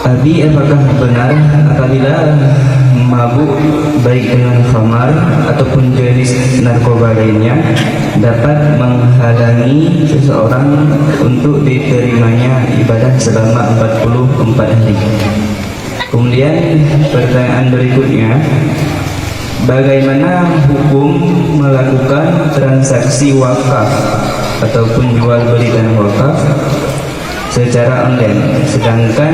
Abi, apakah benar apabila mabuk baik dengan khamar ataupun jenis narkoba lainnya dapat menghalangi seseorang untuk diterimanya ibadah selama 44 hari? Kemudian pertanyaan berikutnya, bagaimana hukum melakukan transaksi wakaf ataupun jual beli tanah wakaf secara online, sedangkan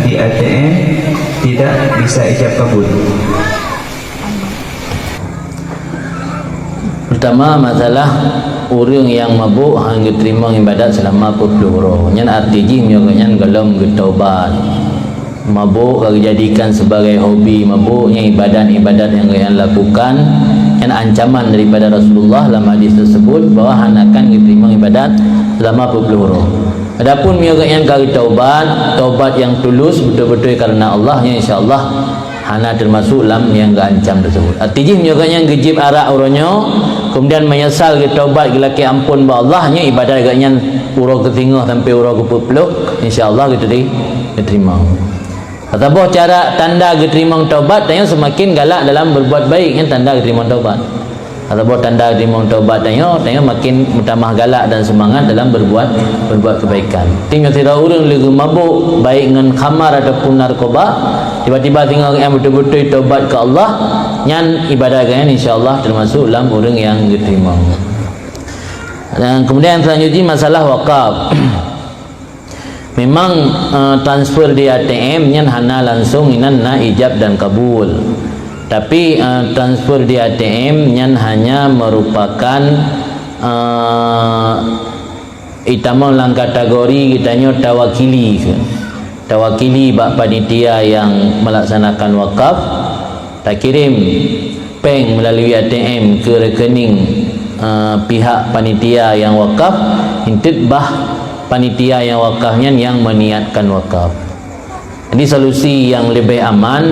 di ATM tidak bisa ijab kabul? Pertama, masalah orang yang mabuk hang terima ibadat selama 40 hari. Nyan arti ji nyoganyan galom getaubat. Mabuk kalau jadikan sebagai hobi, mabuknya ibadat-ibadat yang kalian lakukan, yang ancaman daripada Rasulullah dalam hadis tersebut bahawa hanakan diterima ibadat selama 40 hari. Adapun yang kali taubat yang tulus betul-betul karena Allah, yang insya-Allah hana termasuk dalam yang ancam tersebut. Artinya yang gejib arak uronyo kemudian menyesal ke taubat ke laki ampun ba Allahnya ibadat agaknya urang ke tengah sampai urang ke peluk, insya-Allah kita diterima. Ataupun cara tanda diterima taubat tanya semakin galak dalam berbuat baik, yang tanda diterima taubat. Ataupun tanda diterima taubat tanya makin bertambah galak dan semangat dalam berbuat kebaikan. Tinggal tidak orang lagi mabuk baik dengan khamar ataupun narkoba, tiba-tiba tinggal yang betul-betul taubat ke Allah, yang ibadah kan insya-Allah termasuk dalam orang yang diterima. Dan kemudian selanjutnya masalah wakaf. Memang transfer di ATM yang hana langsung inan na ijab dan kabul. Tapi transfer di ATM yang hanya merupakan itama lang kategori kitanya tawakili. Tawakili bak panitia yang melaksanakan wakaf, tak kirim peng melalui ATM ke rekening pihak panitia yang wakaf, intit bah panitia yang wakafnya yang meniatkan wakaf. Jadi solusi yang lebih aman,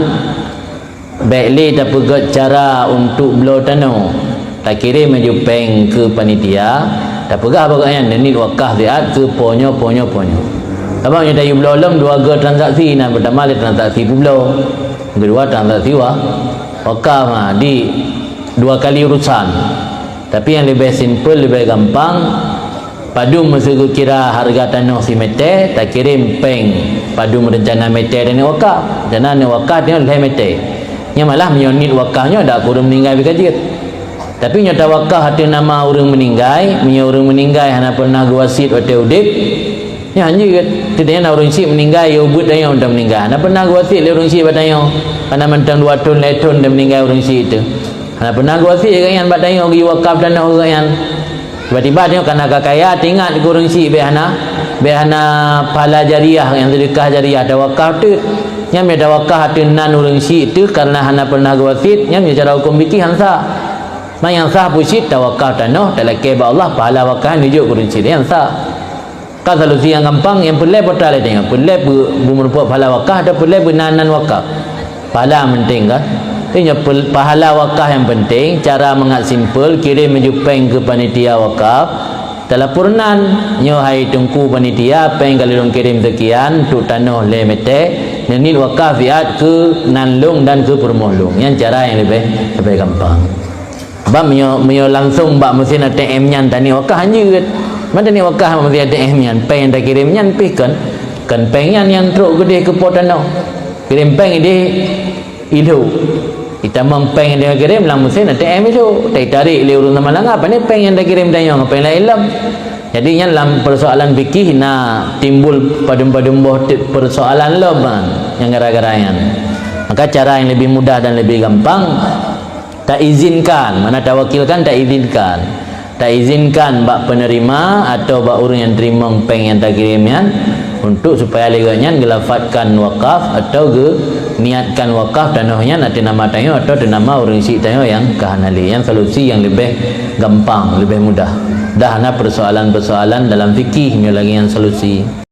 baiklah tak pegat cara untuk belau tanah, tak kirim maju peng ke panitia, tak pegat apa yang ni wakaf dia ke ponyo. Abang yang dah belau lem dua transaksi, nah pertama le transaksi belau, kedua transaksi wakaf di dua kali urusan. Tapi yang lebih simple, lebih gampang, padu masa kira harga tanah si meter, tak kirim peng padu merencana meter dan wakaf. Jangan wakaf dia lebih meter. Nya malah menyonit wakafnya dak kurang meninggal berkajit. Tapi nya wakaf hati nama orang meninggal, orang meninggal hana pernah wasit atau udip. Nya anjir tidaknya orang si meninggal ya ubud dah yang dah meninggal. Hana pernah wasit le orang si batanya. Hana mentang 2 tahun le tahun dah meninggal orang si itu. Hana pernah wasit kan yang batanya pergi wakaf tanah orang yang tiba-tiba dia kena kaya ingat kurang si behana pahala jariah yang sedekah jariah ada wakaf tu nya ada wakaf hati nan urang si itu karena hana pernah wasit nya cara hukum fikih hansa yang sah pusit tawakal tanah tak laki ba Allah pahala wakaf nunjuk kurang si yang sah kan solusi yang gampang yang pelai betul tengok pelai merupakan pahala wakaf ada pelai benanan wakaf pahala penting kan. Ini pahala wakaf yang penting. Cara mengat simple, kirim menjupeng ke panitia wakaf, teleponan nyo hai tungku panitia peng kali dong kirim sekian untuk tanah le mete nit wakaf fiat ke nanlung dan ke permolung. Yang cara yang lebih gampang. Bab menyo langsung bab mesin ATM nyan tani wakaf anjir. Mana ni wakaf mesin ATM nyan peng dah kirim nyan pi kan peng yang truk gede ke pot tanah. Kirim peng dia hidup. Kita mempeng dia kirim lang mesin ATM itu tarik le urang malang apa ni peng yang dah kirim dayang apa yang ilm. Jadi nya dalam persoalan fikih nak timbul padum-padum persoalan loban yang gara-gara yang. Maka cara yang lebih mudah dan lebih gampang tak izinkan, mana tawakilkan tak izinkan. Tak izinkan bak penerima atau bak orang yang terima peng yang tak kirimnya untuk supaya leganya gelafatkan wakaf atau niatkan wakaf tanahnya nanti nama tanyo atau nama orang si tanyo yang kahanali. Yang solusi yang lebih gampang, lebih mudah. Dah na persoalan-persoalan dalam fikih lagi yang solusi.